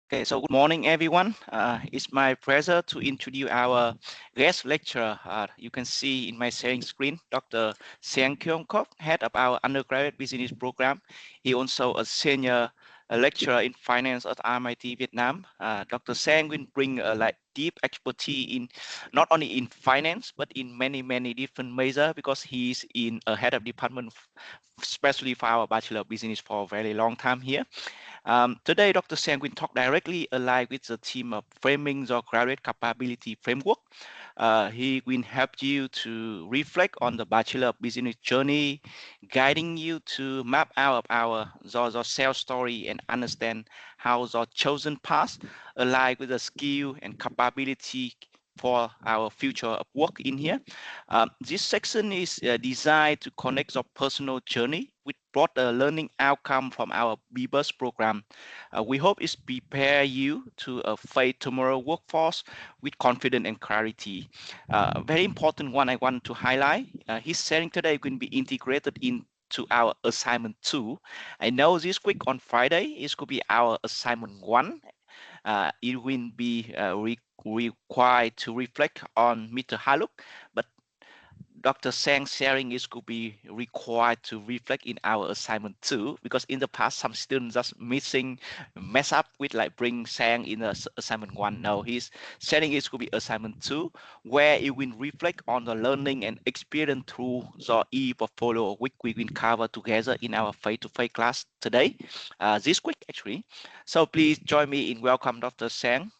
Okay, so good morning, everyone. It's my pleasure to introduce our guest lecturer. You can see in my sharing screen, Dr. Seang Kyung Kok, head of our undergraduate business program. He also a senior lecturer in finance at MIT Vietnam. Dr. Seang will bring deep expertise in not only in finance but in many different majors because he's in a head of department, especially for our bachelor of business for a very long time here. Today, Dr. Sang will talk directly aligned with the theme of framing your graduate capability framework. He will help you to reflect on the Bachelor of Business journey, guiding you to map out your sales story and understand how your chosen path align with the skill and capability for our future of work in here. This section is designed to connect your personal journey with broader learning outcome from our BUS program. We hope it prepare you to face tomorrow workforce with confidence and clarity. Very important one I want to highlight. His sharing today will be integrated into our assignment 2. I know this week on Friday it could be our assignment 1. It will be required to reflect on Mr. Haluk, but Dr. Sang sharing is could be required to reflect in our assignment too, because in the past some students just mess up with like bring Sang in the assignment 1. No, his sharing is could be assignment 2, where it will reflect on the learning and experience through the e-portfolio, which we will cover together in our face-to-face class today, this week actually. So please join me in welcome Dr. Sang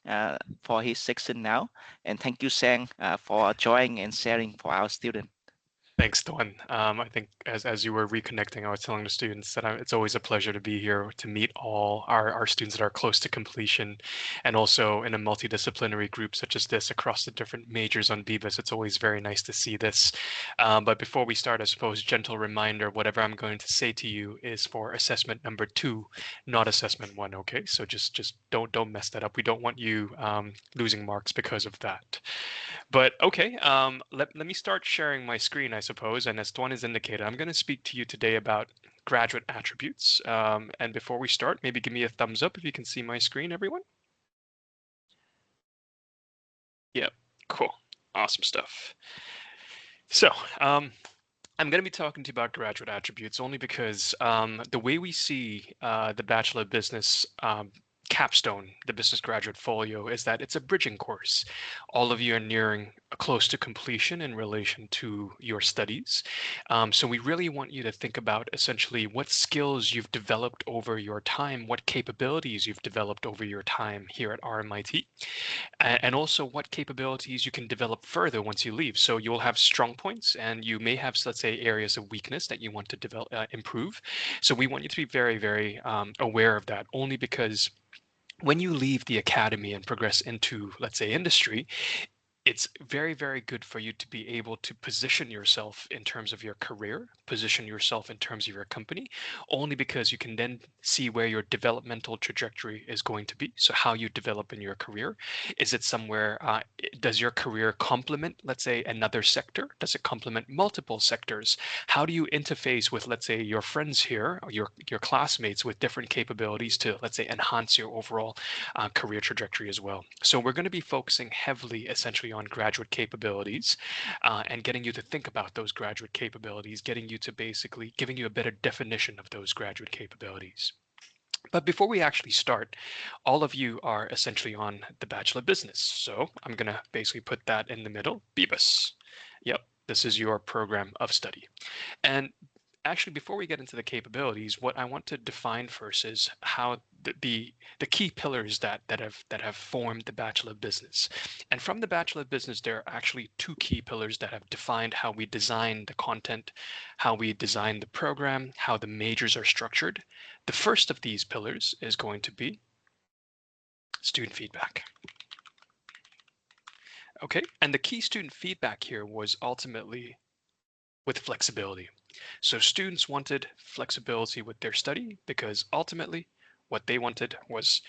for his section now, and thank you Sang for joining and sharing for our students. Thanks, Don. I think as you were reconnecting, I was telling the students that it's always a pleasure to be here to meet all our students that are close to completion, and also in a multidisciplinary group such as this across the different majors on BBUS. It's always very nice to see this. But before we start, I suppose, gentle reminder, whatever I'm going to say to you is for assessment number 2, not assessment 1, okay? So just don't mess that up. We don't want you losing marks because of that. But okay, let me start sharing my screen, I suppose. And as Tuan has indicated, I'm going to speak to you today about graduate attributes. And before we start, maybe give me a thumbs up if you can see my screen, everyone. Yep, cool. Awesome stuff. So, I'm going to be talking to you about graduate attributes only because the way we see the Bachelor of Business capstone, the business graduate folio, is that it's a bridging course. All of you are nearing close to completion in relation to your studies. So we really want you to think about essentially what skills you've developed over your time, what capabilities you've developed over your time here at RMIT, and also what capabilities you can develop further once you leave. So you'll have strong points and you may have, let's say, areas of weakness that you want to develop, improve. So we want you to be very aware of that, only because when you leave the academy and progress into, let's say, industry, it's very good for you to be able to position yourself in terms of your career, position yourself in terms of your company, only because you can then see where your developmental trajectory is going to be. So how you develop in your career. Is it somewhere, does your career complement, let's say, another sector? Does it complement multiple sectors? How do you interface with, let's say, your friends here, or your classmates with different capabilities to, let's say, enhance your overall career trajectory as well? So we're going to be focusing heavily essentially on graduate capabilities and getting you to think about those graduate capabilities, getting you to basically giving you a better definition of those graduate capabilities. But before we actually start, all of you are essentially on the Bachelor of Business. So I'm going to basically put that in the middle, BUS. Yep, this is your program of study. And actually, before we get into the capabilities, what I want to define first is how the key pillars that have formed the Bachelor of Business. And from the Bachelor of Business, there are actually 2 key pillars that have defined how we design the content, how we design the program, how the majors are structured. The first of these pillars is going to be student feedback. Okay, and the key student feedback here was ultimately with flexibility. So students wanted flexibility with their study because ultimately what they wanted was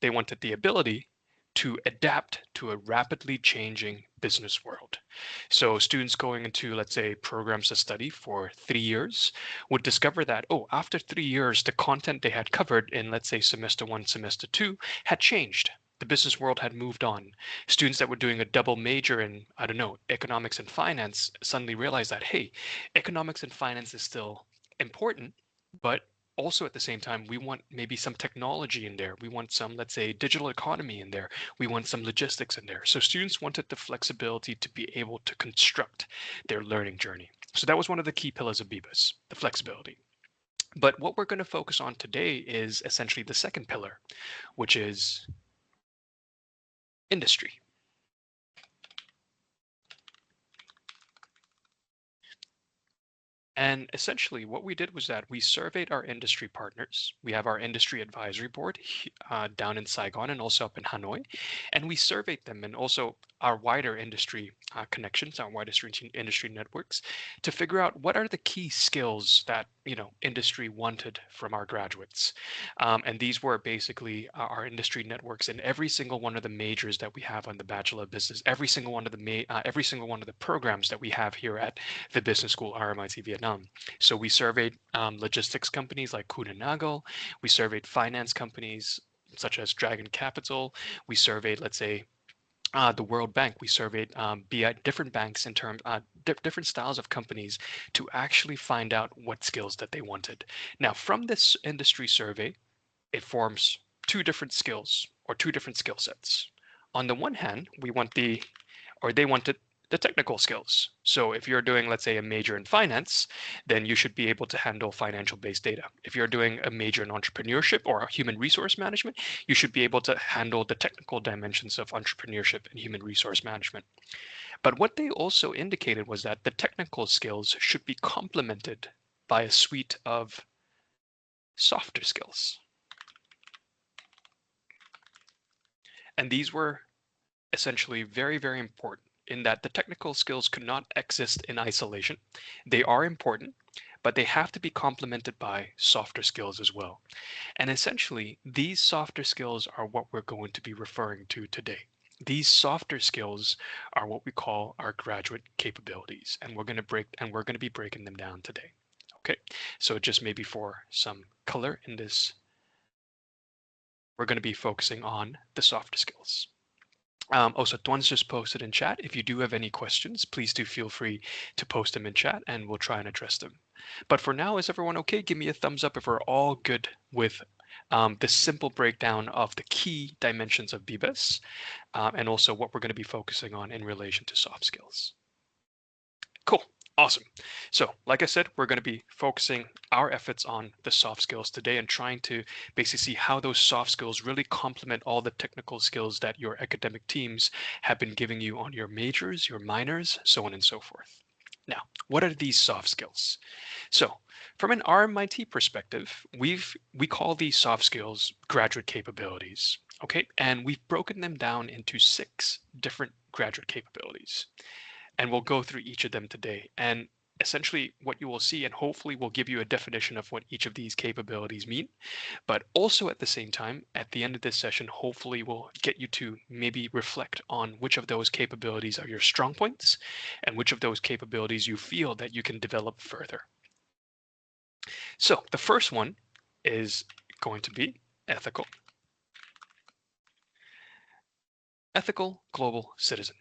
they wanted the ability to adapt to a rapidly changing business world. So students going into, let's say, programs of study for 3 years would discover that, oh, after 3 years, the content they had covered in, let's say, semester one, semester two had changed. The business world had moved on. Students that were doing a double major in, I don't know, economics and finance suddenly realized that, hey, economics and finance is still important, but also at the same time, we want maybe some technology in there. We want some, let's say, digital economy in there. We want some logistics in there. So students wanted the flexibility to be able to construct their learning journey. So that was one of the key pillars of BBUS, the flexibility. But what we're going to focus on today is essentially the second pillar, which is industry. And essentially, what we did was that we surveyed our industry partners. We have our industry advisory board down in Saigon and also up in Hanoi. And we surveyed them and also our wider industry connections, our wider industry networks, to figure out what are the key skills that industry wanted from our graduates. And these were basically our industry networks in every single one of the majors that we have on the Bachelor of Business, every single one of the programs that we have here at the Business School RMIT Vietnam. So we surveyed logistics companies like Kuehne Nagel. We surveyed finance companies such as Dragon Capital. We surveyed, let's say, the World Bank. We surveyed different banks in terms different styles of companies to actually find out what skills that they wanted. Now, from this industry survey, it forms two different skills or two different skill sets. On the one hand, they wanted the technical skills. So if you're doing, let's say, a major in finance, then you should be able to handle financial based data. If you're doing a major in entrepreneurship or human resource management, you should be able to handle the technical dimensions of entrepreneurship and human resource management. But what they also indicated was that the technical skills should be complemented by a suite of softer skills. And these were essentially very, very important in that the technical skills could not exist in isolation. They are important, but they have to be complemented by softer skills as well. And essentially, these softer skills are what we're going to be referring to today. These softer skills are what we call our graduate capabilities, and we're going to be breaking them down today. Okay, so just maybe for some color in this, we're going to be focusing on the softer skills. Also, Tuan's just posted in chat. If you do have any questions, please do feel free to post them in chat and we'll try and address them. But for now, is everyone okay? Give me a thumbs up if we're all good with this simple breakdown of the key dimensions of BBUS and also what we're going to be focusing on in relation to soft skills. Cool. Awesome. So like I said, we're going to be focusing our efforts on the soft skills today and trying to basically see how those soft skills really complement all the technical skills that your academic teams have been giving you on your majors, your minors, so on and so forth. Now, what are these soft skills? So from an RMIT perspective, we call these soft skills graduate capabilities. Okay, and we've broken them down into 6 different graduate capabilities. And we'll go through each of them today. And essentially what you will see, and hopefully will give you a definition of what each of these capabilities mean, but also at the same time, at the end of this session, hopefully will get you to maybe reflect on which of those capabilities are your strong points and which of those capabilities you feel that you can develop further. So the first one is going to be ethical global citizen.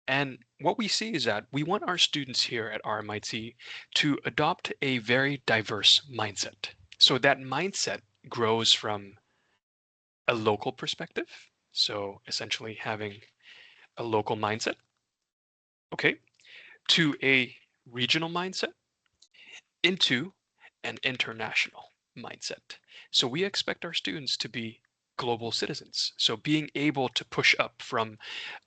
And what we see is that we want our students here at RMIT to adopt a very diverse mindset. So that mindset grows from a local perspective. So essentially having a local mindset, okay, to a regional mindset, into an international mindset. So we expect our students to be global citizens. So being able to push up from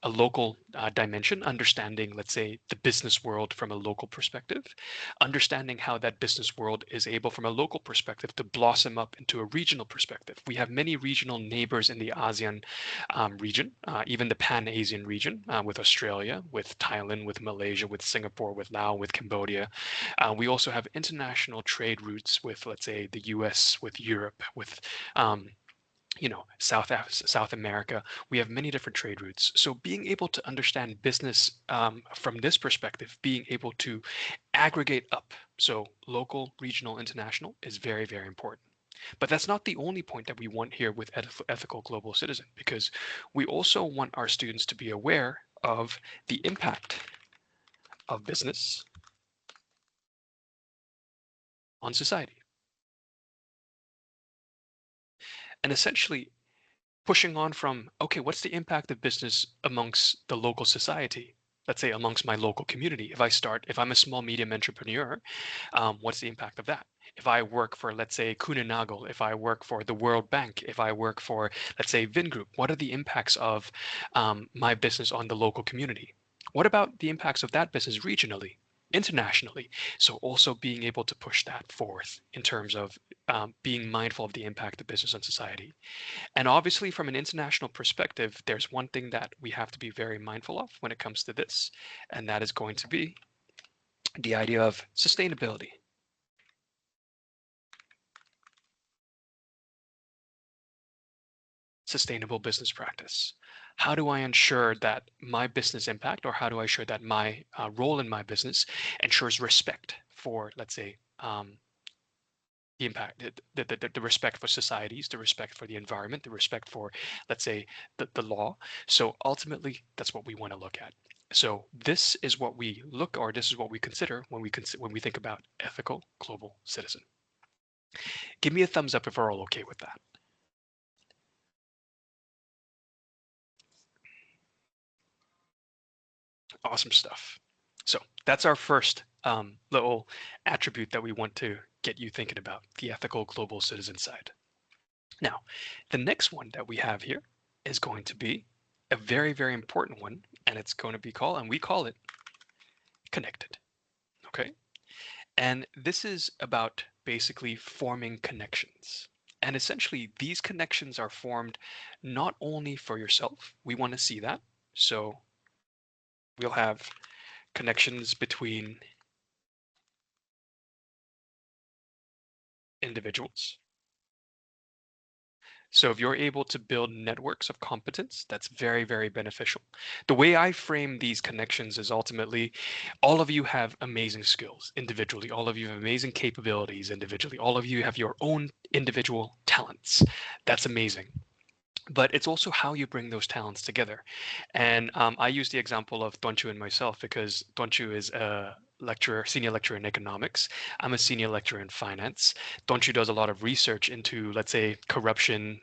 a local dimension, understanding, let's say, the business world from a local perspective, understanding how that business world is able from a local perspective to blossom up into a regional perspective. We have many regional neighbors in the ASEAN region, even the Pan-Asian region with Australia, with Thailand, with Malaysia, with Singapore, with Laos, with Cambodia. We also have international trade routes with, let's say, the US, with Europe, with South America. We have many different trade routes. So being able to understand business from this perspective, being able to aggregate up, so local, regional, international, is very, very important. But that's not the only point that we want here with ethical global citizen, because we also want our students to be aware of the impact of business on society. And essentially pushing on from, okay, what's the impact of business amongst the local society? Let's say amongst my local community. If I'm a small medium entrepreneur, what's the impact of that? If I work for, let's say, Kuehne+Nagel, if I work for the World Bank, if I work for, let's say, Vingroup, what are the impacts of my business on the local community? What about the impacts of that business regionally, internationally? So also being able to push that forth in terms of being mindful of the impact of business on society. And obviously, from an international perspective, there's one thing that we have to be very mindful of when it comes to this, and that is going to be the idea of sustainability. Sustainable business practice. How do I ensure that my business impact, or how do I ensure that my role in my business ensures respect for, let's say, the impact, the respect for societies, the respect for the environment, the respect for, let's say, the law. So ultimately, that's what we want to look at. So this is what we look, or this is what we consider when we think about ethical global citizen. Give me a thumbs up if we're all okay with that. Awesome stuff. So that's our first little attribute that we want to get you thinking about, the ethical global citizen side. Now, the next one that we have here is going to be a very, very important one, and it's going to be called, and we call it connected. Okay. And this is about basically forming connections. And essentially, these connections are formed not only for yourself, we want to see that. So we'll have connections between individuals. So if you're able to build networks of competence, that's very, very beneficial. The way I frame these connections is ultimately all of you have amazing skills individually. All of you have amazing capabilities individually. All of you have your own individual talents. That's amazing. But it's also how you bring those talents together. And I use the example of Donchu and myself because Donchu is a senior lecturer in economics. I'm a senior lecturer in finance. Donchu does a lot of research into, let's say, corruption,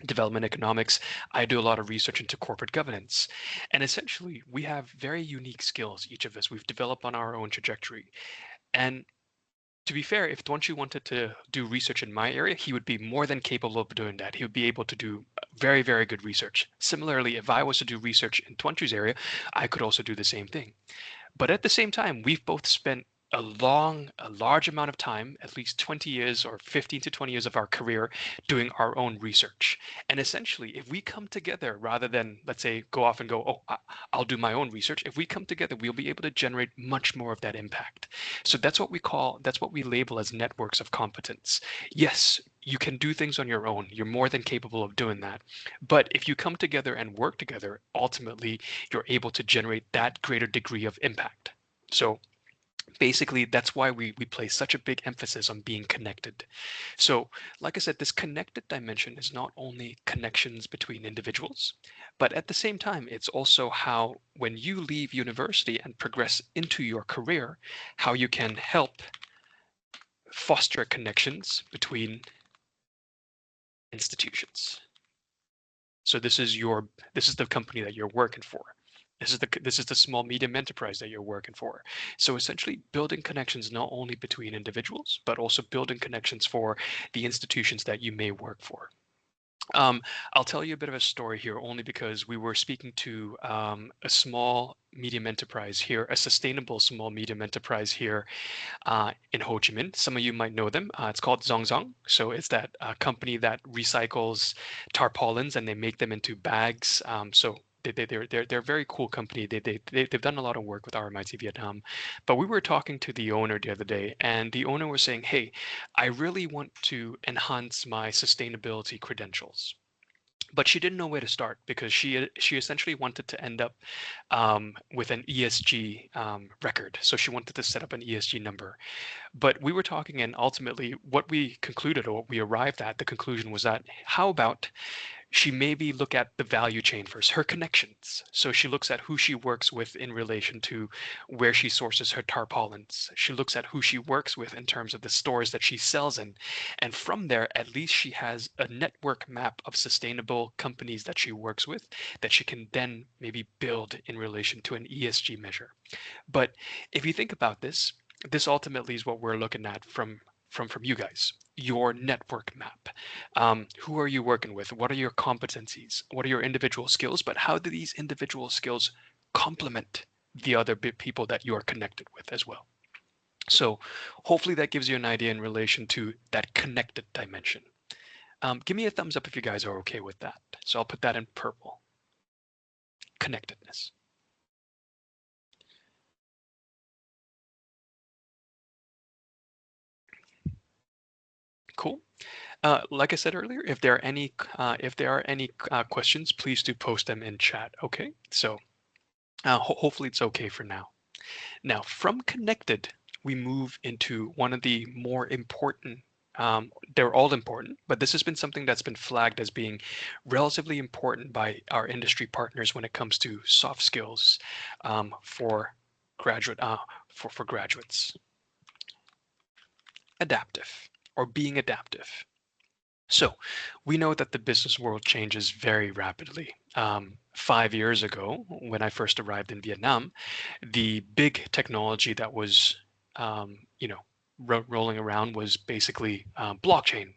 development economics. I do a lot of research into corporate governance. And essentially, we have very unique skills, each of us. We've developed on our own trajectory. And to be fair, if Donchu wanted to do research in my area, he would be more than capable of doing that. He would be able to do very, very good research. Similarly, if I was to do research in Donchu's area, I could also do the same thing. But at the same time, we've both spent a large amount of time, at least 20 years or 15 to 20 years of our career doing our own research. And essentially, if we come together rather than, let's say, go off and go, oh, I'll do my own research, if we come together, we'll be able to generate much more of that impact. So that's what we label as networks of competence. Yes, you can do things on your own. You're more than capable of doing that. But if you come together and work together, ultimately, you're able to generate that greater degree of impact. So basically, that's why we place such a big emphasis on being connected. So, like I said, this connected dimension is not only connections between individuals, but at the same time, it's also how, when you leave university and progress into your career, how you can help foster connections between institutions. So this is the company that you're working for. This is the small medium enterprise that you're working for. So essentially building connections not only between individuals, but also building connections for the institutions that you may work for. I'll tell you a bit of a story here only because we were speaking to a small medium enterprise here, a sustainable small medium enterprise here in Ho Chi Minh. Some of you might know them. It's called Zong Zong. So it's that company that recycles tarpaulins and they make them into bags. So they're a very cool company. They've done a lot of work with RMIT Vietnam. But we were talking to the owner the other day, and the owner was saying, "Hey, I really want to enhance my sustainability credentials." But she didn't know where to start because she essentially wanted to end up with an ESG record. So she wanted to set up an ESG number. But we were talking, and ultimately, what we concluded or what we arrived at, the conclusion was that how about she maybe look at the value chain first, her connections. So she looks at who she works with in relation to where she sources her tarpaulins. She looks at who she works with in terms of the stores that she sells in. And from there, at least she has a network map of sustainable companies that she works with that she can then maybe build in relation to an ESG measure. But if you think about this, this ultimately is what we're looking at from you guys, your network map. Who are you working with? What are your competencies? What are your individual skills? But how do these individual skills complement the other people that you are connected with as well? So hopefully that gives you an idea in relation to that connected dimension. Give me a thumbs up if you guys are okay with that. So I'll put that in purple. Connectedness. Cool. Like I said earlier, if there are any questions, please do post them in chat. Okay, so hopefully it's okay for now. Now, from connected, we move into one of the more important. They're all important, but this has been something that's been flagged as being relatively important by our industry partners when it comes to soft skills for graduates. Adaptive, or being adaptive. So we know that the business world changes very rapidly. 5 years ago, when I first arrived in Vietnam, the big technology that was, you know, rolling around was basically blockchain.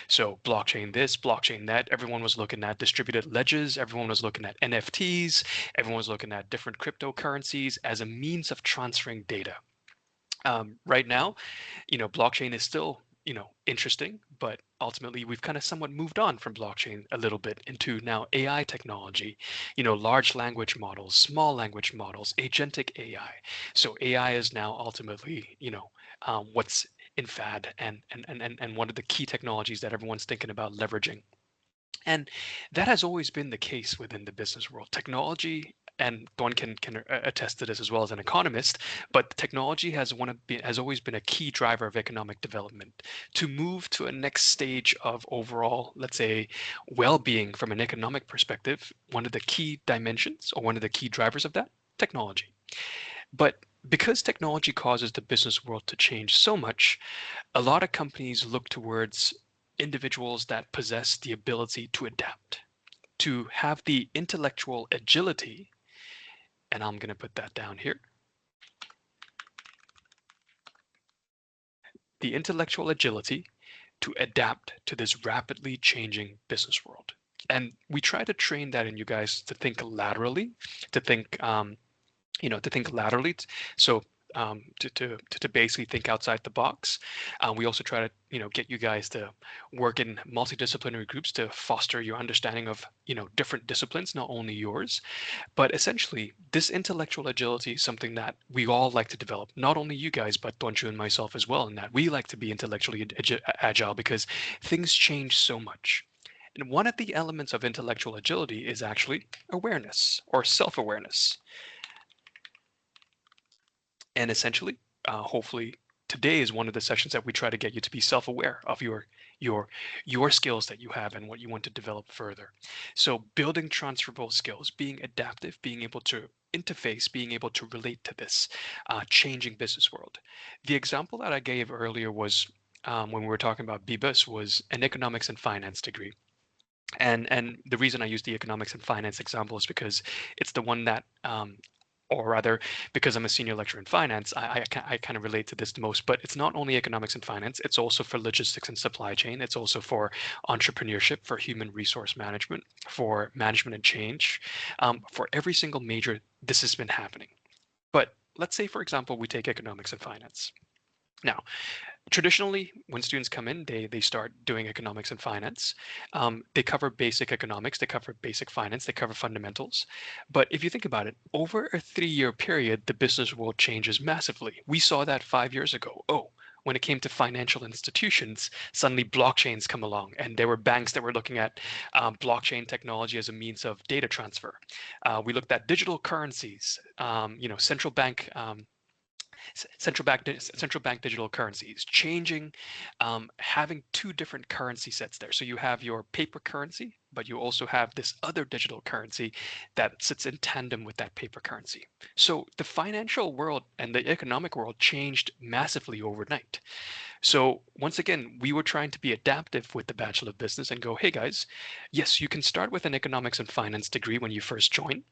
So blockchain this, blockchain that. Everyone was looking at distributed ledgers. Everyone was looking at NFTs. Everyone was looking at different cryptocurrencies as a means of transferring data. Right now, blockchain is still, interesting, but ultimately we've kind of somewhat moved on from blockchain a little bit into now AI technology, large language models, small language models, agentic AI. So AI is now ultimately, what's in fad and one of the key technologies that everyone's thinking about leveraging. And that has always been the case within the business world. Technology, and Don can attest to this as well as an economist, but technology has always been a key driver of economic development. To move to a next stage of overall, let's say, well-being from an economic perspective, one of the key dimensions or one of the key drivers of that, technology. But because technology causes the business world to change so much, a lot of companies look towards individuals that possess the ability to adapt, to have the intellectual agility, and I'm going to put that down here, the intellectual agility to adapt to this rapidly changing business world. And we try to train that in you guys to think laterally, to think to think laterally. So to basically think outside the box. We also try to get you guys to work in multidisciplinary groups to foster your understanding of different disciplines, not only yours. But essentially, this intellectual agility is something that we all like to develop. Not only you guys, but Donju and myself as well. In that we like to be intellectually agile because things change so much. And one of the elements of intellectual agility is actually awareness or self-awareness. And essentially, hopefully, today is one of the sessions that we try to get you to be self-aware of your skills that you have and what you want to develop further. So building transferable skills, being adaptive, being able to interface, being able to relate to this changing business world. The example that I gave earlier was when we were talking about BUS was an economics and finance degree. And the reason I use the economics and finance example is because it's the one that or rather, because I'm a senior lecturer in finance, I kind of relate to this the most. But it's not only economics and finance, it's also for logistics and supply chain. It's also for entrepreneurship, for human resource management, for management and change. For every single major, this has been happening. But let's say, for example, we take economics and finance. Now, Traditionally, when students come in, they start doing economics and finance. They cover basic economics, they cover basic finance, they cover fundamentals. But if you think about it, over a 3-year period, the business world changes massively. We saw that 5 years ago. Oh, when it came to financial institutions, suddenly blockchains come along, and there were banks that were looking at blockchain technology as a means of data transfer. We looked at digital currencies, central bank digital currencies, changing, having two different currency sets there. So you have your paper currency, but you also have this other digital currency that sits in tandem with that paper currency. So the financial world and the economic world changed massively overnight. So once again, we were trying to be adaptive with the Bachelor of Business and go, hey guys, yes, you can start with an economics and finance degree when you first join,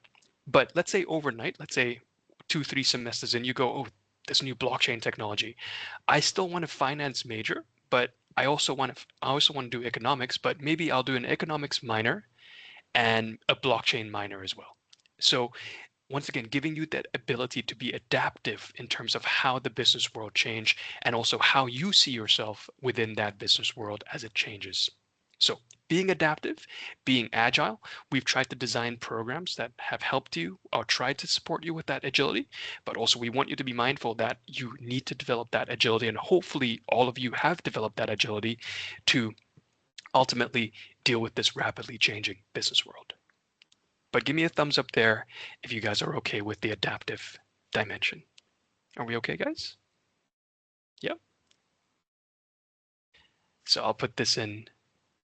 but let's say overnight, let's say 2, 3 semesters in, you go, oh, this new blockchain technology. I still want a finance major, but I also want to do economics, but maybe I'll do an economics minor and a blockchain minor as well. So once again, giving you that ability to be adaptive in terms of how the business world change and also how you see yourself within that business world as it changes. So being adaptive, being agile, we've tried to design programs that have helped you or tried to support you with that agility, but also we want you to be mindful that you need to develop that agility, and hopefully all of you have developed that agility to ultimately deal with this rapidly changing business world. But give me a thumbs up there if you guys are okay with the adaptive dimension. Are we okay, guys? Yep. So I'll put this in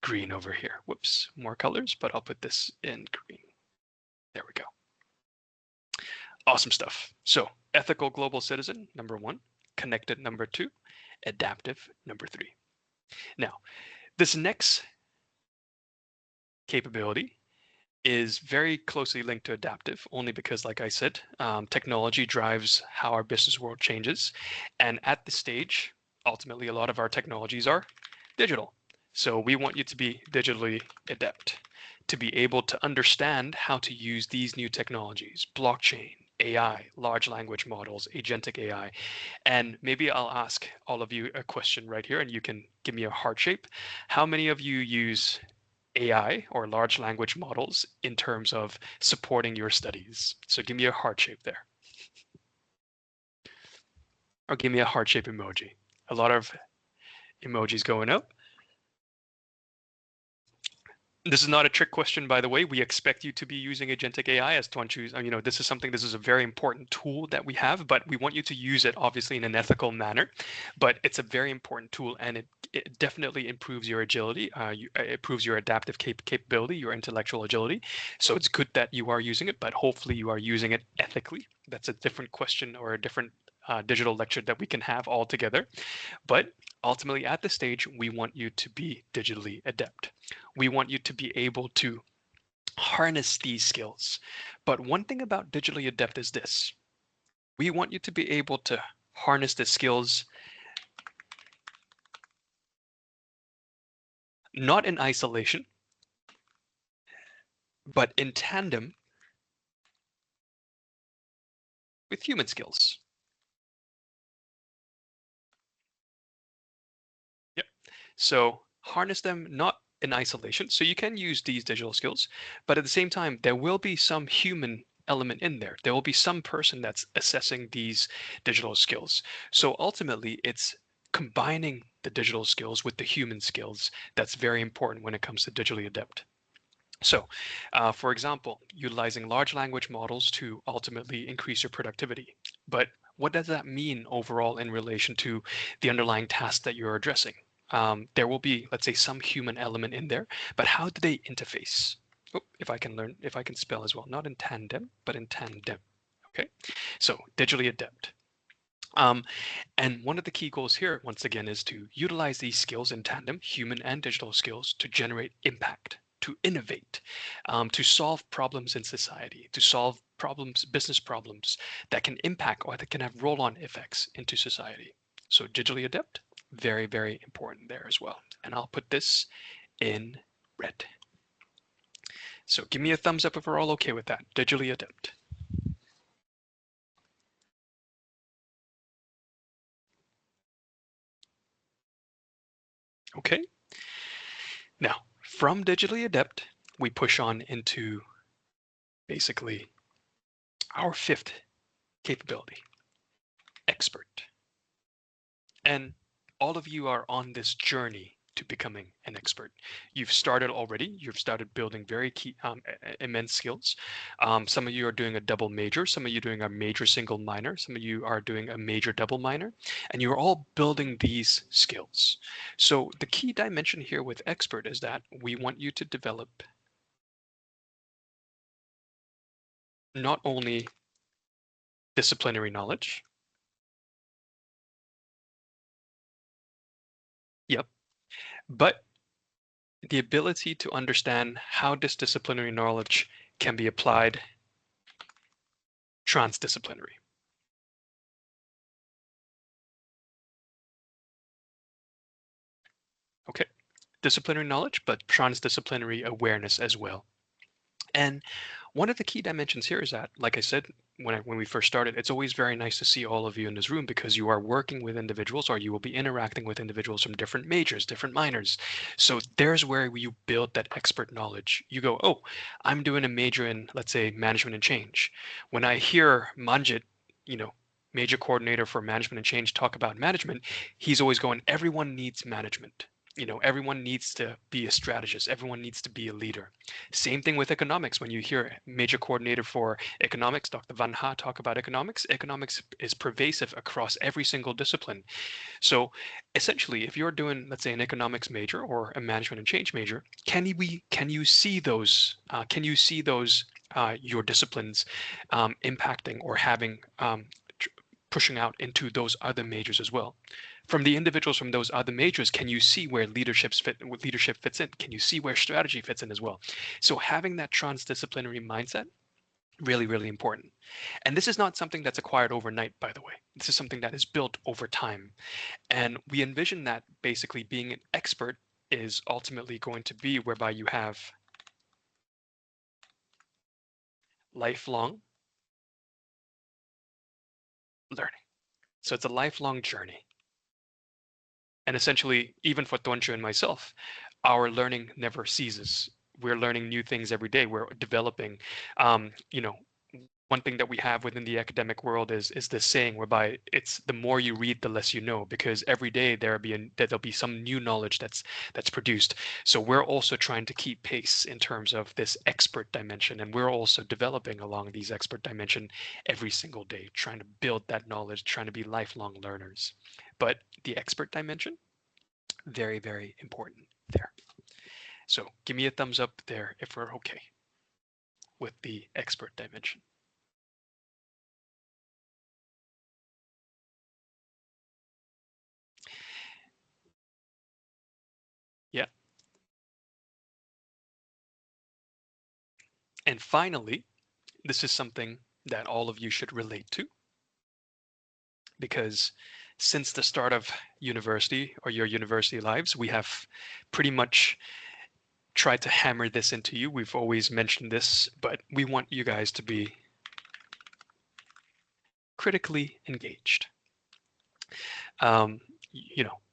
green over here. Whoops, more colors, but I'll put this in green. There we go. Awesome stuff. So ethical global citizen, number 1, connected, number 2, adaptive, number 3. Now, this next capability is very closely linked to adaptive, only because, like I said, technology drives how our business world changes. And at this stage, ultimately, a lot of our technologies are digital. So we want you to be digitally adept, to be able to understand how to use these new technologies, blockchain, AI, large language models, agentic AI. And maybe I'll ask all of you a question right here, and you can give me a heart shape. How many of you use AI or large language models in terms of supporting your studies? So give me a heart shape there. Or give me a heart shape emoji. A lot of emojis going up. This is not a trick question, by the way. We expect you to be using agentic AI as Tuanchu. This is a very important tool that we have, but we want you to use it obviously in an ethical manner. But it's a very important tool, and it definitely improves your agility. It improves your adaptive capability, your intellectual agility. So it's good that you are using it, but hopefully you are using it ethically. That's a different question or a different digital lecture that we can have all together. But ultimately, at this stage, we want you to be digitally adept. We want you to be able to harness these skills. But one thing about digitally adept is this: we want you to be able to harness the skills not in isolation, but in tandem with human skills. Yep. So harness them not in isolation. So you can use these digital skills, but at the same time, there will be some human element in there. There will be some person that's assessing these digital skills. So ultimately, it's combining the digital skills with the human skills that's very important when it comes to digitally adept. So, for example, utilizing large language models to ultimately increase your productivity. But what does that mean overall in relation to the underlying task that you're addressing? There will be, let's say, some human element in there, but how do they interface? Oh, if I can spell as well, not in tandem, but in tandem. Okay, so digitally adept. Um, and one of the key goals here, once again, is to utilize these skills in tandem, human and digital skills, to generate impact, to innovate, to solve problems in society, to solve problems, business problems that can impact or that can have roll-on effects into society. So digitally adept, very, very important there as well. And I'll put this in red. So give me a thumbs up if we're all okay with that. Digitally adept. Okay. Now, from digitally adept, we push on into basically our fifth capability, expert. And all of you are on this journey to becoming an expert. You've started already. You've started building very key, immense skills. Some of you are doing a double major. Some of you are doing a major single minor. Some of you are doing a major double minor. And you're all building these skills. So the key dimension here with expert is that we want you to develop not only disciplinary knowledge, yep, but the ability to understand how this disciplinary knowledge can be applied transdisciplinary. Okay, disciplinary knowledge, but transdisciplinary awareness as well. And one of the key dimensions here is that, like I said, when we first started, it's always very nice to see all of you in this room because you are working with individuals or you will be interacting with individuals from different majors, different minors. So there's where you build that expert knowledge. You go, oh, I'm doing a major in, let's say, management and change. When I hear Manjit, you know, major coordinator for management and change talk about management, he's always going, everyone needs management. Everyone needs to be a strategist. Everyone needs to be a leader. Same thing with economics. When you hear major coordinator for economics, Dr. Van Ha talk about economics, economics is pervasive across every single discipline. So essentially, if you're doing, let's say, an economics major or a management and change major, can you see those your disciplines impacting or having pushing out into those other majors as well? From the individuals from those other majors, can you see where leadership fits in? Can you see where strategy fits in as well? So having that transdisciplinary mindset, really, really important. And this is not something that's acquired overnight, by the way. This is something that is built over time. And we envision that basically being an expert is ultimately going to be whereby you have lifelong learning. So it's a lifelong journey. And essentially, even for Tuancho and myself, our learning never ceases. We're learning new things every day. We're developing. Um, you know, One thing that we have within the academic world is this saying whereby it's the more you read, the less you know, because every day there'll be some new knowledge that's produced. So we're also trying to keep pace in terms of this expert dimension, and we're also developing along these expert dimension every single day, trying to build that knowledge, trying to be lifelong learners. But the expert dimension, very, very important there. So give me a thumbs up there if we're okay with the expert dimension. Yeah. And finally, this is something that all of you should relate to because since the start of university or your university lives, we have pretty much tried to hammer this into you. We've always mentioned this, but we want you guys to be critically engaged.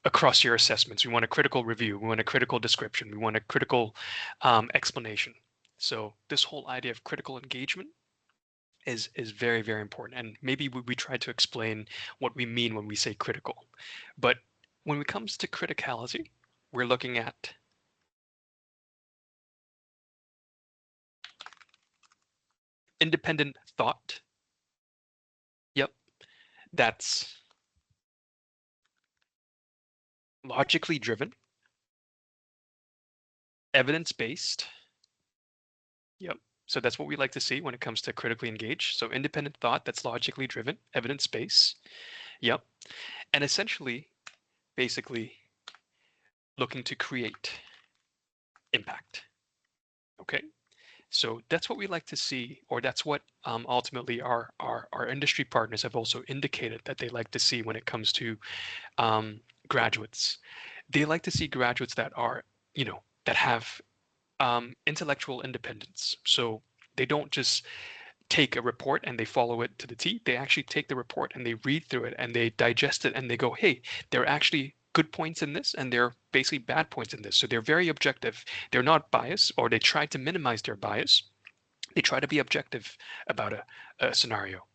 Across your assessments, we want a critical review, we want a critical description, we want a critical explanation. So this whole idea of critical engagement is very, very important. And maybe we try to explain what we mean when we say critical. But when it comes to criticality, we're looking at independent thought. Yep, that's logically driven, evidence-based. Yep. So that's what we like to see when it comes to critically engaged. So independent thought that's logically driven, evidence-based. Yep. And essentially, basically looking to create impact. Okay. So that's what we like to see, or that's what ultimately our industry partners have also indicated that they like to see when it comes to graduates. They like to see graduates that are, that have intellectual independence. So they don't just take a report and they follow it to the T. They actually take the report and they read through it and they digest it and they go, hey, they're actually good points in this and there are basically bad points in this. So they're very objective. They're not biased, or they try to minimize their bias. They try to be objective about a scenario.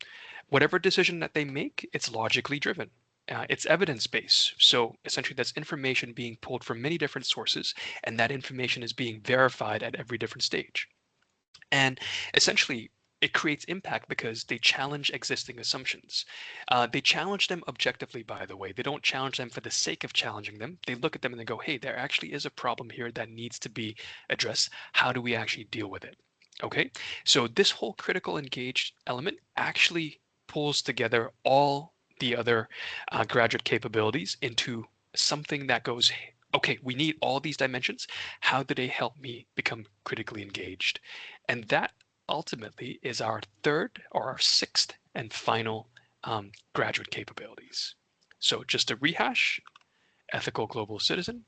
Whatever decision that they make, it's logically driven. It's evidence-based. So essentially that's information being pulled from many different sources, and that information is being verified at every different stage. And essentially, it creates impact because they challenge existing assumptions. They challenge them objectively, by the way. They don't challenge them for the sake of challenging them. They look at them and they go, hey, there actually is a problem here that needs to be addressed. How do we actually deal with it? Okay, so this whole critical engaged element actually pulls together all the other graduate capabilities into something that goes, okay, we need all these dimensions. How do they help me become critically engaged? And that ultimately is our third or our sixth and final graduate capabilities. So just to rehash: ethical global citizen,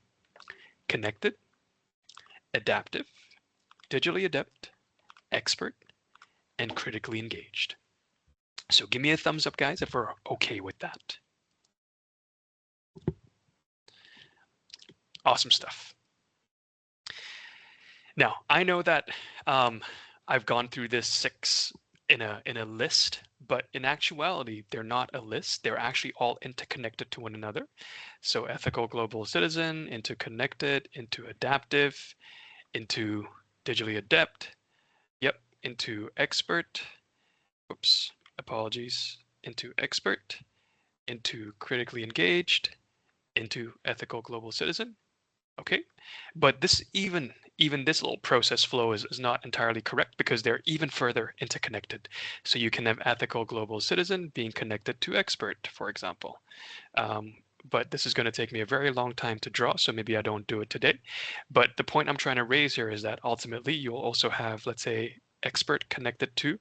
connected, adaptive, digitally adept, expert, and critically engaged. So give me a thumbs up, guys, if we're okay with that. Awesome stuff. Now, I know that I've gone through this 6 in a list, but in actuality, they're not a list. They're actually all interconnected to one another. So ethical global citizen, into connected, into adaptive, into digitally adept, yep, into expert, oops, apologies, into expert, into critically engaged, into ethical global citizen. Okay, but this even this little process flow is not entirely correct because they're even further interconnected. So you can have ethical global citizen being connected to expert, for example. But this is going to take me a very long time to draw, so maybe I don't do it today. But the point I'm trying to raise here is that ultimately you'll also have, let's say, expert connected to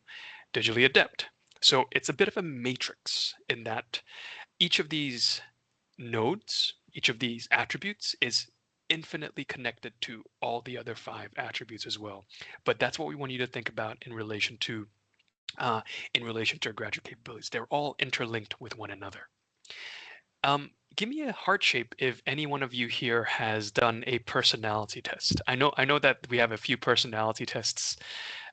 digitally adept. So it's a bit of a matrix in that each of these nodes, each of these attributes is infinitely connected to all the other 5 attributes as well. But that's what we want you to think about in relation to graduate capabilities. They're all interlinked with one another. Give me a heart shape if any one of you here has done a personality test. I know that we have a few personality tests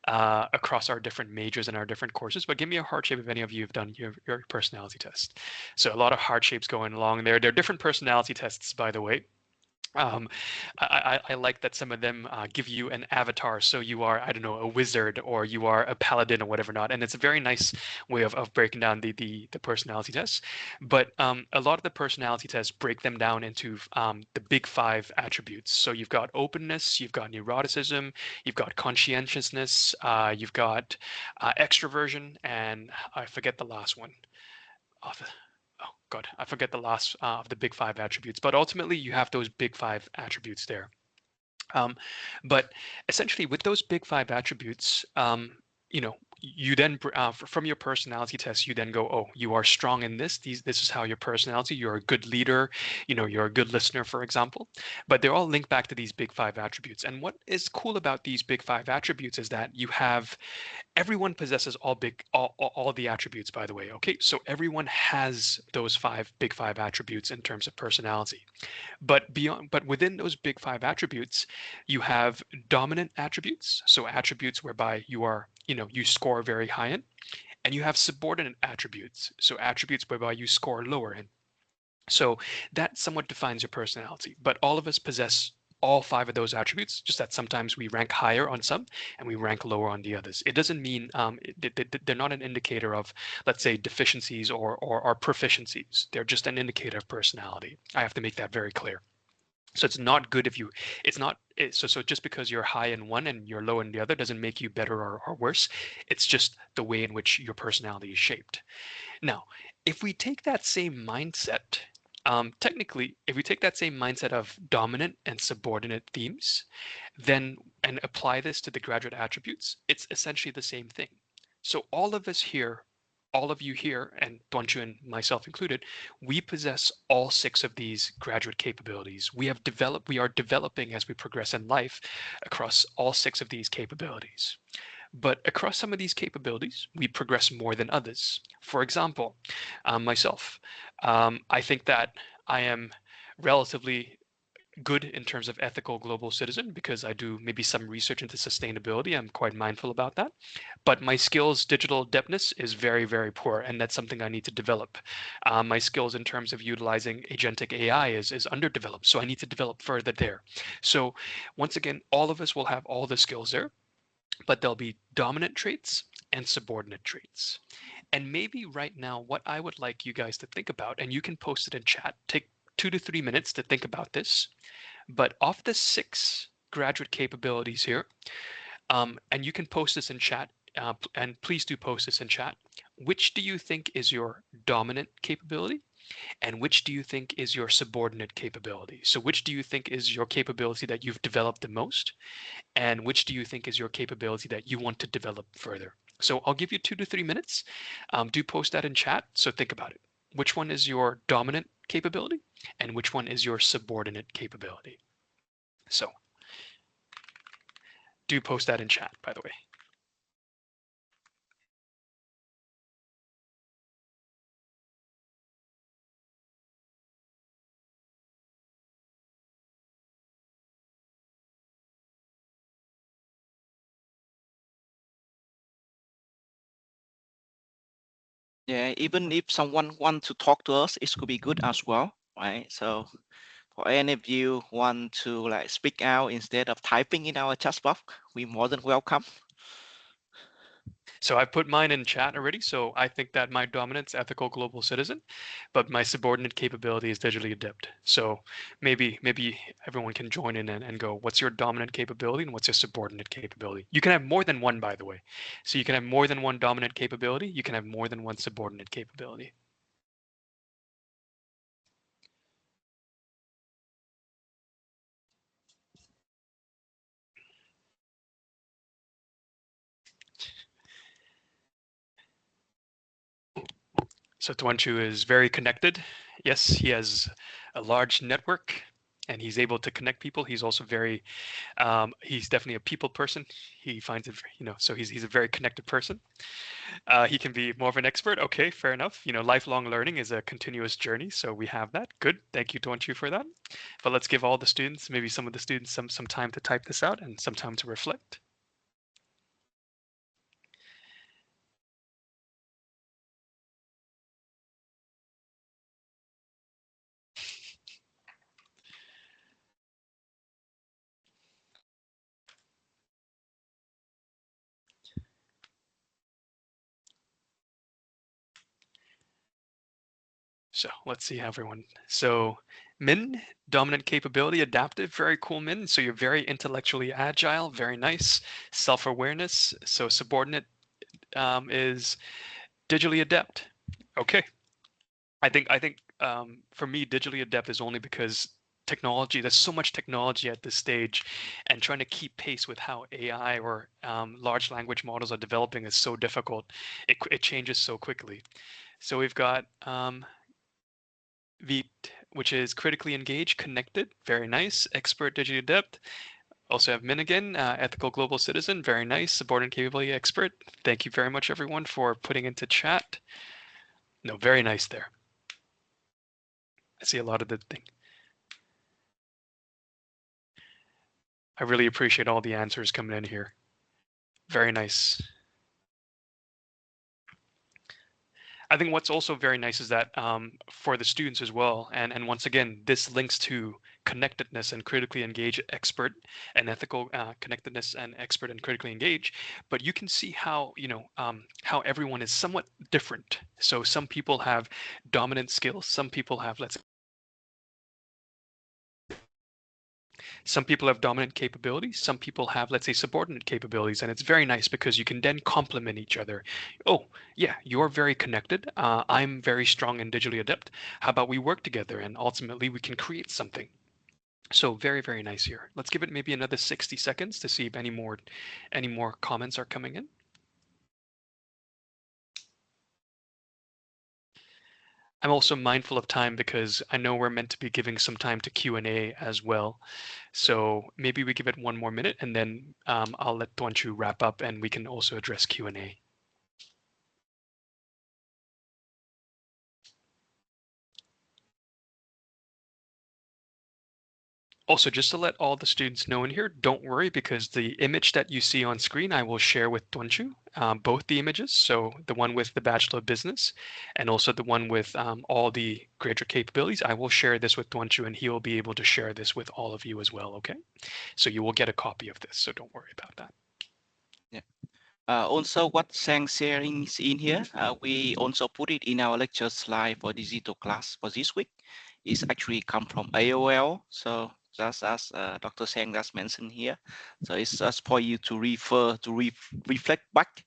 across our different majors and our different courses, but give me a heart shape if any of you have done your personality test. So a lot of heart shapes going along there. There are different personality tests, by the way. Um, I like that some of them give you an avatar, so you are, I don't know, a wizard or you are a paladin or whatever not, and it's a very nice way of breaking down the personality tests. But a lot of the personality tests break them down into the big 5 attributes. So you've got openness, you've got neuroticism, you've got conscientiousness, you've got extroversion, and I forget the last one. Oh, oh God, I forget the last of the big 5 attributes, but ultimately you have those big 5 attributes there. But essentially with those big 5 attributes, you know, you then from your personality test, you then go, oh, you are strong in this. This is how your personality. You're a good leader. You know, you're a good listener, for example. But they're all linked back to these big 5 attributes. And what is cool about these big 5 attributes is that you have everyone possesses all the attributes, by the way. Okay, so everyone has those big 5 attributes in terms of personality. But within those big 5 attributes, you have dominant attributes, so attributes whereby you score very high in, and you have subordinate attributes, so attributes whereby you score lower in. So that somewhat defines your personality. But all of us possess all 5 of those attributes, just that sometimes we rank higher on some and we rank lower on the others. It doesn't mean they're not an indicator of, let's say, deficiencies or proficiencies. They're just an indicator of personality. I have to make that very clear. So it's not good if you, it's not, so just because you're high in one and you're low in the other doesn't make you better or worse. It's just the way in which your personality is shaped. Now, if we take that same mindset, technically, if we take that same mindset of dominant and subordinate themes, then and apply this to the graduate attributes, it's essentially the same thing. So all of us here, all of you here, and Tuanchu and myself included, we possess all 6 of these graduate capabilities. We are developing as we progress in life across all 6 of these capabilities. But across some of these capabilities, we progress more than others. For example, myself, I think that I am relatively good in terms of ethical global citizen because I do maybe some research into sustainability. I'm quite mindful about that. But my skills, digital adeptness is very, very poor, and that's something I need to develop. My skills in terms of utilizing agentic AI is underdeveloped, so I need to develop further there. So once again, all of us will have all the skills there, but there'll be dominant traits and subordinate traits. And maybe right now, what I would like you guys to think about, and you can post it in chat, take 2 to 3 minutes to think about this. But of the 6 graduate capabilities here, and you can post this in chat, and please do post this in chat. Which do you think is your dominant capability? And which do you think is your subordinate capability? So which do you think is your capability that you've developed the most? And which do you think is your capability that you want to develop further? So I'll give you 2 to 3 minutes. Do post that in chat. So think about it. Which one is your dominant capability? And which one is your subordinate capability? So do post that in chat, by the way. Yeah, even if someone wants to talk to us, it could be good as well, right? So for any of you want to like speak out instead of typing in our chat box, we more than welcome. So I put mine in chat already. So I think that my dominance ethical global citizen, but my subordinate capability is digitally adept. So maybe everyone can join in and go, what's your dominant capability and what's your subordinate capability? You can have more than one, by the way. So you can have more than one dominant capability. You can have more than one subordinate capability. So Tuanchu is very connected. Yes, he has a large network and he's able to connect people. He's also very, he's definitely a people person. He finds it, so he's a very connected person. He can be more of an expert. Okay, fair enough. Lifelong learning is a continuous journey. So we have that. Good. Thank you, Tuanchu, for that. But let's give all the students, maybe some of the students, some time to type this out and some time to reflect. So let's see everyone. So Min, dominant capability, adaptive, very cool Min. So you're very intellectually agile, very nice. Self-awareness. So subordinate is digitally adept. Okay. I think for me, digitally adept is only because technology, there's so much technology at this stage, and trying to keep pace with how AI or large language models are developing is so difficult. It changes so quickly. So we've got V, which is critically engaged, connected, very nice. Expert, digitally adept. Also have Minigan, ethical global citizen, very nice. Subordinate capability expert. Thank you very much, everyone, for putting into chat. No, very nice there. I see a lot of the thing. I really appreciate all the answers coming in here. Very nice. I think what's also very nice is that for the students as well, and once again, this links to connectedness and critically engaged expert and ethical connectedness and expert and critically engaged. But you can see how how everyone is somewhat different. So some people have dominant skills, some people have some people have dominant capabilities, some people have, let's say, subordinate capabilities, and it's very nice because you can then complement each other. Oh, yeah, you're very connected. I'm very strong and digitally adept. How about we work together and ultimately we can create something? So very, very nice here. Let's give it maybe another 60 seconds to see if any more comments are coming in. I'm also mindful of time because I know we're meant to be giving some time to Q&A as well. So maybe we give it 1 more minute and then I'll let Tuanchu wrap up and we can also address Q&A. Also, just to let all the students know in here, don't worry because the image that you see on screen, I will share with Tuanchu, both the images. So the one with the Bachelor of Business and also the one with all the graduate capabilities. I will share this with Tuanchu and he will be able to share this with all of you as well, okay? So you will get a copy of this, so don't worry about that. Yeah. Also, what Sang sharing is in here, we also put it in our lecture slide for digital class for this week. It's actually come from AOL. So just as Dr. Sang just mentioned here. So it's just for you to refer, to reflect back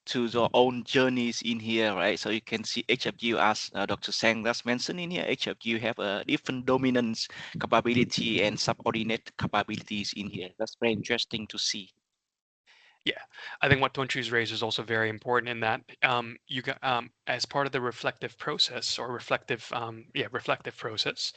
to your own journeys in here, right? So you can see each of you, as Dr. Sang just mentioned in here, each of you have a different dominance capability and subordinate capabilities in here. That's very interesting to see. Yeah, I think what Tuanchu's raised is also very important in that you got as part of the reflective process or reflective process.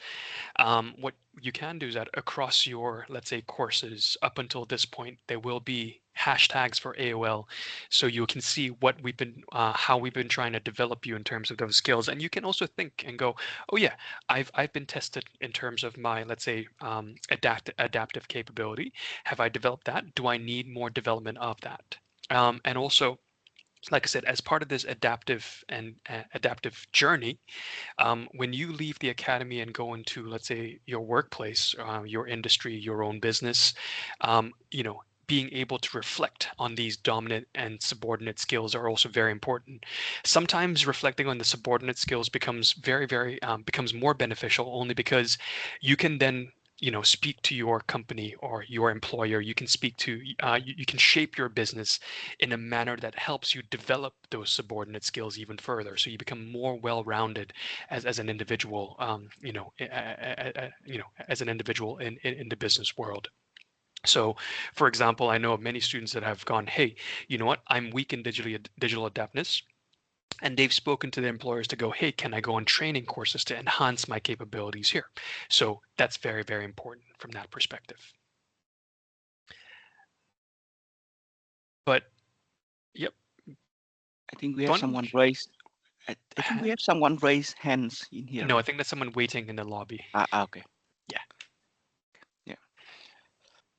What you can do is that across your, let's say, courses up until this point, there will be hashtags for AOL, so you can see what we've been, how we've been trying to develop you in terms of those skills, and you can also think and go, oh yeah, I've been tested in terms of my, let's say, adaptive capability. Have I developed that? Do I need more development of that? And also, like I said, as part of this adaptive journey, when you leave the academy and go into, let's say, your workplace, your industry, your own business, being able to reflect on these dominant and subordinate skills are also very important. Sometimes reflecting on the subordinate skills becomes becomes more beneficial only because you can then speak to your company or your employer. You can speak to you can shape your business in a manner that helps you develop those subordinate skills even further, so you become more well-rounded as an individual, as an individual in the business world. So, for example, I know of many students that have gone, hey, you know what, I'm weak in digital adaptness. And they've spoken to their employers to go, hey, can I go on training courses to enhance my capabilities here? So that's very, very important from that perspective. But, yep, I think we have Tuan, someone raised. I think we have someone raise hands in here, no, I right? think that's someone waiting in the lobby. Okay. Yeah. Yeah.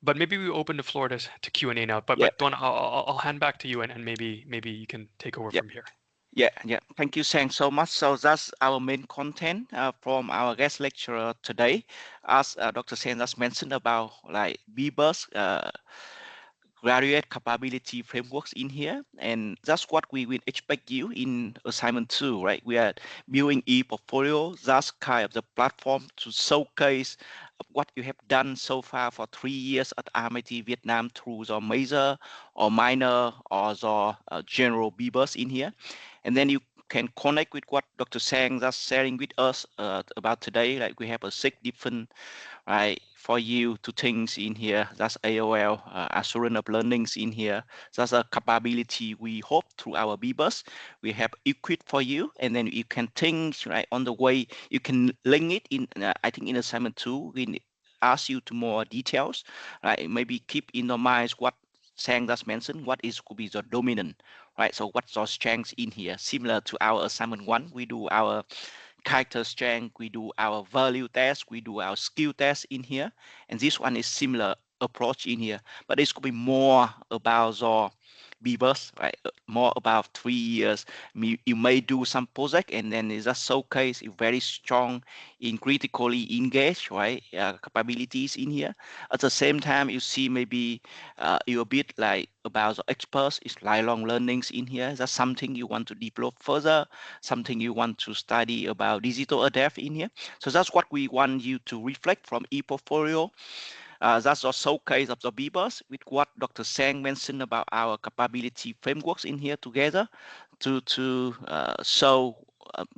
But maybe we open the floor to Q&A now. But Yeah. Tuan, I'll hand back to you and maybe you can take over Yeah. from here. Yeah. Thank you, Sang, so much. So that's our main content from our guest lecturer today. As Dr. Sang just mentioned about like BBUS, graduate capability frameworks in here, and that's what we will expect you in assignment 2, right? We are building e-portfolio. That's kind of the platform to showcase what you have done so far for 3 years at MIT Vietnam through the major or minor or the general BBUS in here. And then you can connect with what Dr. Sang just sharing with us about today. Like we have a 6 different, right, for you to things in here. That's AOL, assurance of learnings in here. That's a capability we hope through our BBUS we have equipped for you, and then you can think right on the way. You can link it in. I think in assignment 2 we ask you to more details, right? Maybe keep in your mind what Sang just mentioned. What is could be the dominant, right? So what's our strengths in here? Similar to our assignment 1, we do our character strength, we do our value test, we do our skill test in here, and this one is similar approach in here, but this could be more about the beavers, right? More about 3 years. You may do some project and then it's just showcase you very strong in critically engaged, right? Capabilities in here. At the same time, you see maybe you a bit like about the experts, it's lifelong learnings in here. That's something you want to develop further, something you want to study about digital adapt in here. So that's what we want you to reflect from ePortfolio. That's a showcase of the BBUS with what Dr. Sang mentioned about our capability frameworks in here together to show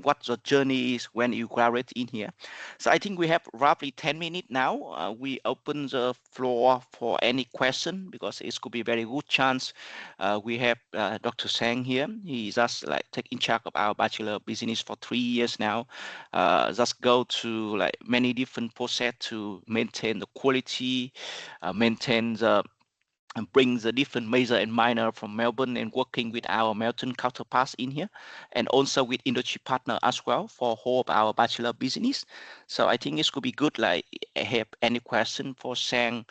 what the journey is when you graduate in here. So I think we have roughly 10 minutes now. We open the floor for any question because it could be a very good chance. We have Dr. Sang here. He's just like taking charge of our Bachelor of Business for 3 years now. Just go to like many different process to maintain the quality, maintain the and bring the different major and minor from Melbourne and working with our Melbourne counterparts in here, and also with industry partner as well for whole of our bachelor business. So I think it could be good. Like, have any question for Sang,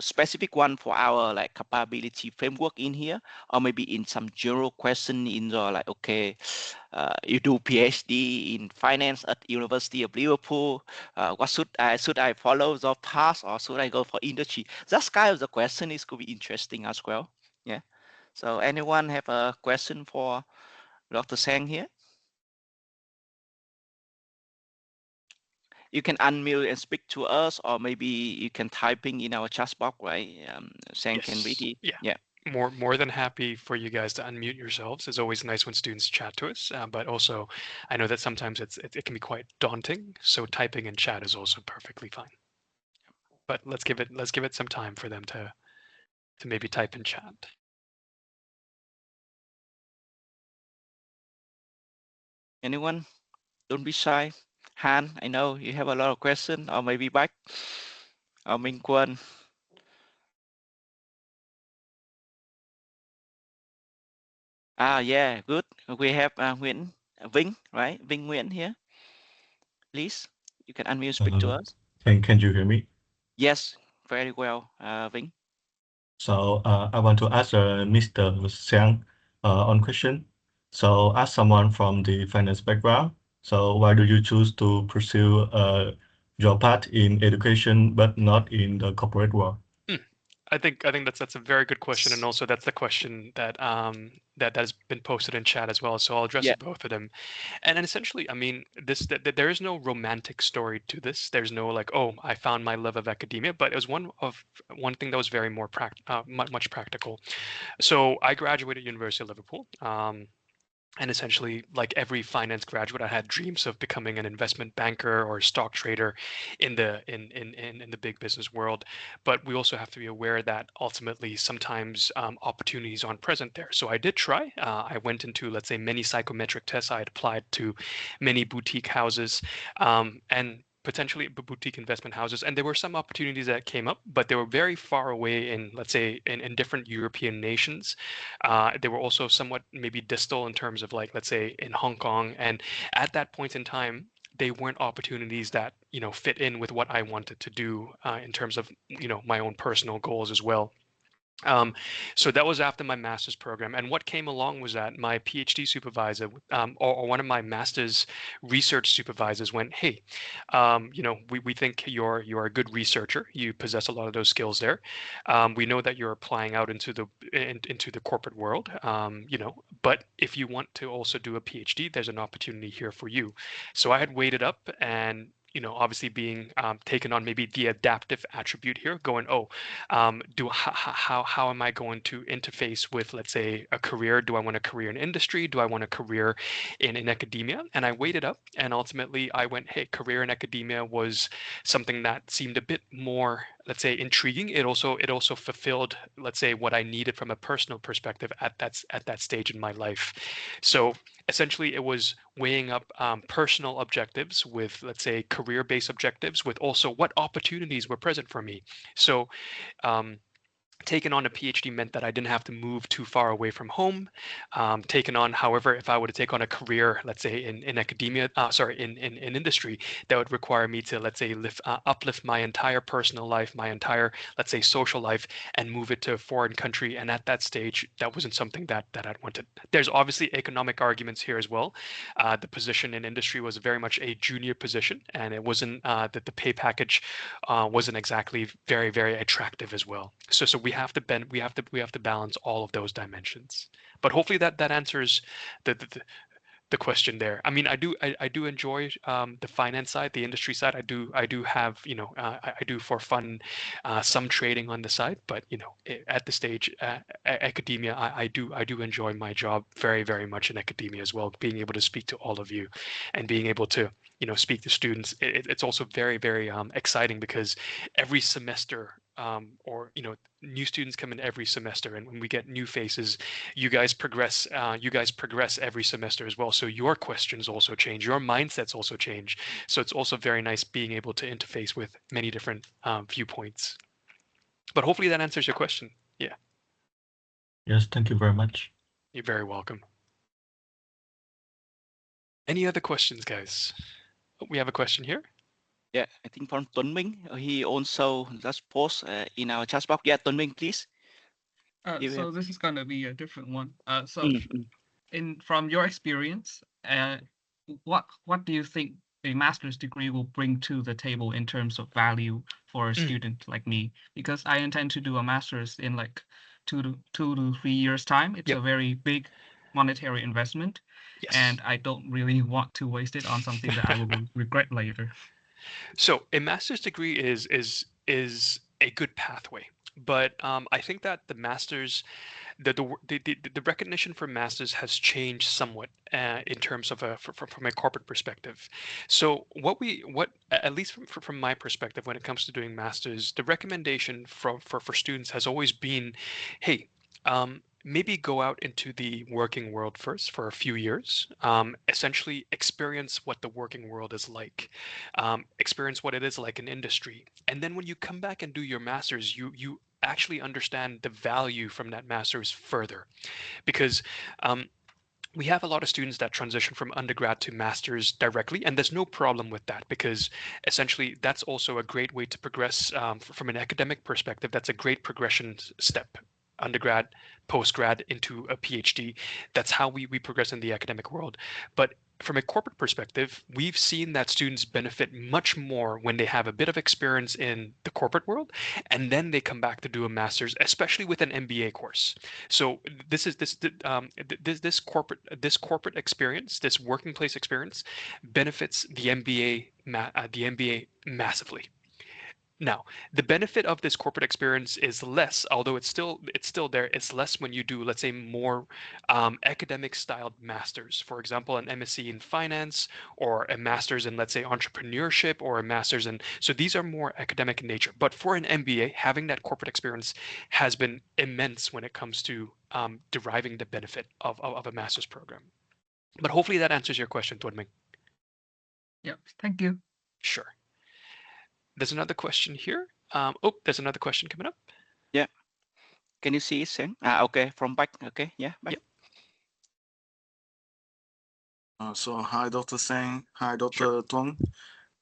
specific one for our like capability framework in here, or maybe in some general question in the like, okay, you do PhD in finance at University of Liverpool. What should I follow the path or should I go for industry? That's kind of the question is could be interesting as well. Yeah. So anyone have a question for Dr. Sang here? You can unmute and speak to us, or maybe you can typing in our chat box, right? Sang can read Yes. it. Yeah. Yeah. More than happy for you guys to unmute yourselves. It's always nice when students chat to us, but also I know that sometimes it can be quite daunting. So typing in chat is also perfectly fine. But let's give it some time for them to maybe type in chat. Anyone? Don't be shy. Han, I know you have a lot of questions, or maybe back, or Minh Quân. Yeah, good. We have Nguyễn Vinh, right? Vinh Nguyễn here. Please, you can unmute, speak to us. Can you hear me? Yes, very well, Vinh. So I want to ask Mr. Xiang on question. So as someone from the finance background, so why do you choose to pursue your path in education but not in the corporate world? I think that's a very good question, and also that's the question that that has been posted in chat as well. So I'll address Yeah, both of them. And essentially, I mean, there is no romantic story to this. There's no like, oh, I found my love of academia, but it was one thing that was very more much practical. So I graduated University of Liverpool. And essentially, like every finance graduate, I had dreams of becoming an investment banker or a stock trader in the big business world. But we also have to be aware that ultimately sometimes opportunities aren't present there. So I did try. I went into, let's say, many psychometric tests. I had applied to many boutique houses, and potentially boutique investment houses, and there were some opportunities that came up, but they were very far away in, let's say, in different European nations. They were also somewhat maybe distal in terms of, like, let's say, in Hong Kong. And at that point in time, they weren't opportunities that fit in with what I wanted to do in terms of my own personal goals as well. Um, so that was after my master's program. And what came along was that my PhD supervisor, or one of my master's research supervisors went, hey, we think you're a good researcher. You possess a lot of those skills there. We know that you're applying out into into the corporate world, but if you want to also do a PhD, there's an opportunity here for you. So I had waited up and obviously being taken on maybe the adaptive attribute here, going, oh, how am I going to interface with, let's say, a career? Do I want a career in industry? Do I want a career in academia? And I weighed it up, and ultimately I went, hey, career in academia was something that seemed a bit more, let's say, intriguing. It also fulfilled, let's say, what I needed from a personal perspective at that stage in my life. So essentially, it was weighing up personal objectives with, let's say, career-based objectives, with also what opportunities were present for me. So um, taking on a PhD meant that I didn't have to move too far away from home. Taken on, however, if I were to take on a career, let's say in academia, in industry, that would require me to, let's say, uplift my entire personal life, my entire, let's say, social life, and move it to a foreign country. And at that stage, that wasn't something that I'd wanted. There's obviously economic arguments here as well. The position in industry was very much a junior position, and it wasn't that the pay package wasn't exactly very attractive as well. So we have to balance all of those dimensions. But hopefully that answers the question there. I mean, I do enjoy the finance side, the industry side. I do have I do for fun some trading on the side, but at the stage academia, I do enjoy my job very much in academia as well. Being able to speak to all of you, and being able to speak to students, it's also very exciting because every semester or new students come in every semester, and when we get new faces, you guys progress. You guys progress every semester as well. So your questions also change. Your mindsets also change. So it's also very nice being able to interface with many different viewpoints. But hopefully that answers your question. Yeah, Yes, thank you very much. you're very welcome. Any other questions, guys? We have a question here. Yeah, I think from Tuấn Minh. He also just post in our chat box. Yeah, Tuấn Minh, please. You have. So this is gonna be a different one. Mm, mm, In from your experience, what do you think a master's degree will bring to the table in terms of value for a Mm, student like me? Because I intend to do a master's in like 2 to 3 years time. It's yep. a very big monetary investment, Yes. and I don't really want to waste it on something that I will regret later. So a master's degree is a good pathway, but I think that the master's the recognition for masters has changed somewhat in terms of from a corporate perspective. So what at least from my perspective when it comes to doing masters, the recommendation for students has always been, hey, maybe go out into the working world first for a few years, essentially experience what the working world is like, experience what it is like in industry, and then when you come back and do your masters, you actually understand the value from that master's further, because um, we have a lot of students that transition from undergrad to masters directly, and there's no problem with that because essentially that's also a great way to progress from an academic perspective. That's a great progression step. Undergrad, postgrad into a PhD. That's how we progress in the academic world. But from a corporate perspective, we've seen that students benefit much more when they have a bit of experience in the corporate world and then they come back to do a master's, especially with an MBA course. So this corporate experience, this working place experience, benefits the MBA massively. Now, the benefit of this corporate experience is less, although it's still there. It's less when you do, let's say, more academic styled masters. For example, an MSc in finance, or a master's in, let's say, entrepreneurship, or a master's in. So these are more academic in nature. But for an MBA, having that corporate experience has been immense when it comes to deriving the benefit of a master's program. But hopefully that answers your question, Tuan Ming. Yep. Thank you. Sure. There's another question here. Oh, there's another question coming up. yeah. Can you see it, Sen? Okay, from back. Okay, yeah, back. Yep. So hi, Dr. Sang. Hi, Sure. Dr. Tuong.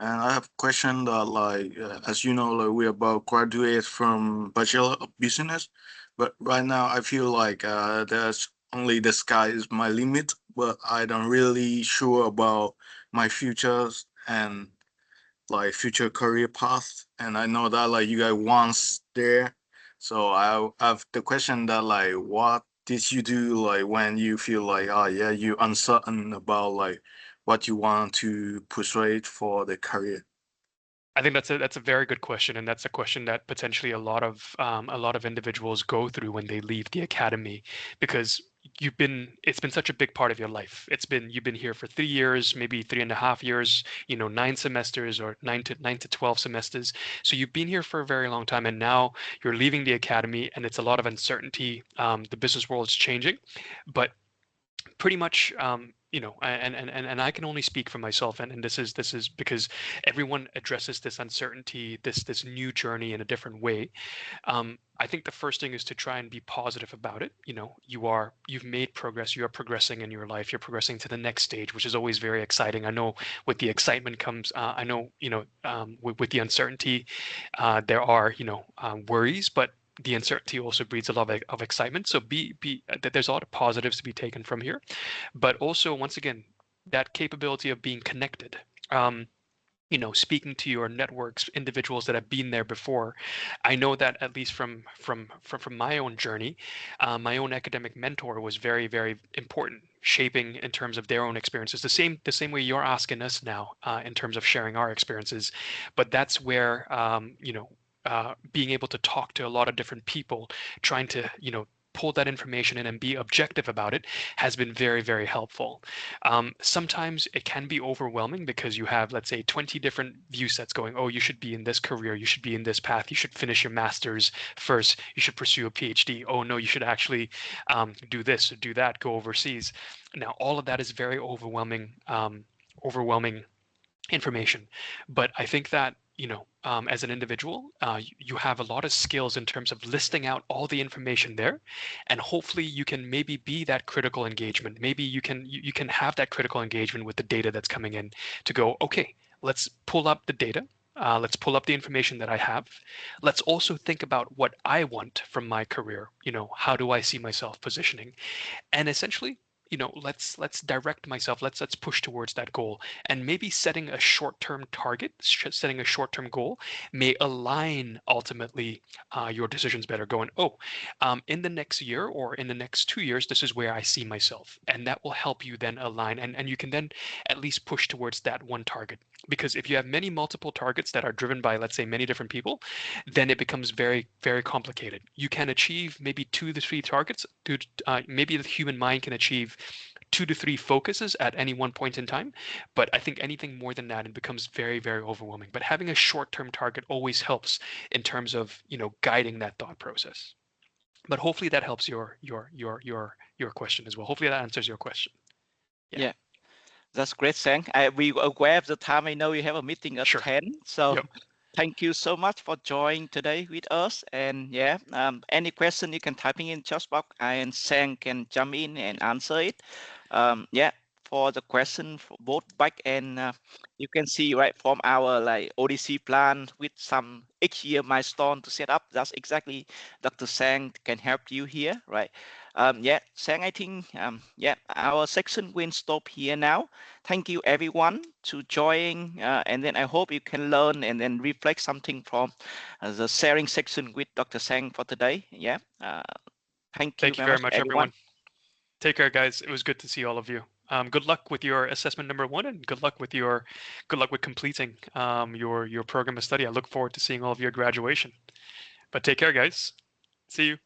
And I have a question that, like, as you know, like, we're about graduate from Bachelor of Business, but right now I feel like there's only the sky is my limit, but I don't really sure about my futures and like future career path. And I know that like you guys once there, so I have the question that like what did you do like when you feel like oh yeah you uncertain about like what you want to persuade for the career. I think that's a very good question, and that's a question that potentially a lot of individuals go through when they leave the academy, because it's been such a big part of your life. You've been here for 3 years, maybe 3.5 years, 9 semesters, or 9 to 12 semesters. So you've been here for a very long time, and now you're leaving the academy, and it's a lot of uncertainty. The business world is changing, but pretty much and I can only speak for myself, and this is because everyone addresses this uncertainty, this new journey in a different way. I think the first thing is to try and be positive about it. You've made progress, you are progressing in your life, you're progressing to the next stage, which is always very exciting. I know with the excitement comes I know with the uncertainty there are worries, but the uncertainty also breeds a lot of excitement. So there's a lot of positives to be taken from here, but also once again that capability of being connected. Speaking to your networks, individuals that have been there before. I know that at least from my own journey, my own academic mentor was very, very important, shaping in terms of their own experiences. The same way you're asking us now in terms of sharing our experiences, but that's where being able to talk to a lot of different people, trying to pull that information in and be objective about it, has been very, very helpful. Sometimes it can be overwhelming because you have, let's say, 20 different view sets going. Oh, you should be in this career, you should be in this path, you should finish your master's first, you should pursue a PhD. Oh no, you should actually do this, do that, go overseas. Now, all of that is very overwhelming information. But I think that as an individual, you have a lot of skills in terms of listing out all the information there, and hopefully you can maybe be that critical engagement. Maybe you can have that critical engagement with the data that's coming in to go, okay, let's pull up the data. Let's pull up the information that I have. Let's also think about what I want from my career. How do I see myself positioning? And essentially, let's direct myself. Let's push towards that goal. And maybe setting a short-term target, setting a short-term goal may align ultimately your decisions better. Going, in the next year or in the next 2 years, this is where I see myself, and that will help you then align, and you can then at least push towards that one target. Because if you have many multiple targets that are driven by, let's say, many different people, then it becomes very, very complicated. You can achieve maybe 2 to 3 targets. Maybe the human mind can achieve 2 to 3 focuses at any one point in time. But I think anything more than that, it becomes very, very overwhelming. But having a short-term target always helps in terms of, guiding that thought process. But hopefully that helps your question as well. Hopefully that answers your question. Yeah. That's great, Sang. We are aware of the time. I know you have a meeting at Sure. 10. So Yep. thank you so much for joining today with us. And yeah, any question you can typing in chat box and Sang can jump in and answer it. Yeah, for the question for both back and you can see right from our like ODC plan with some each year milestone to set up. That's exactly Dr. Sang can help you here, right? Yeah, Sang, I think yeah, our section will stop here now. Thank you everyone to join, and then I hope you can learn and then reflect something from the sharing section with Dr. Sang for today. Yeah, thank you very much, everyone. Take care, guys. It was good to see all of you. Good luck with your assessment number 1, and good luck with completing your program of study. I look forward to seeing all of your graduation. But take care, guys. See you.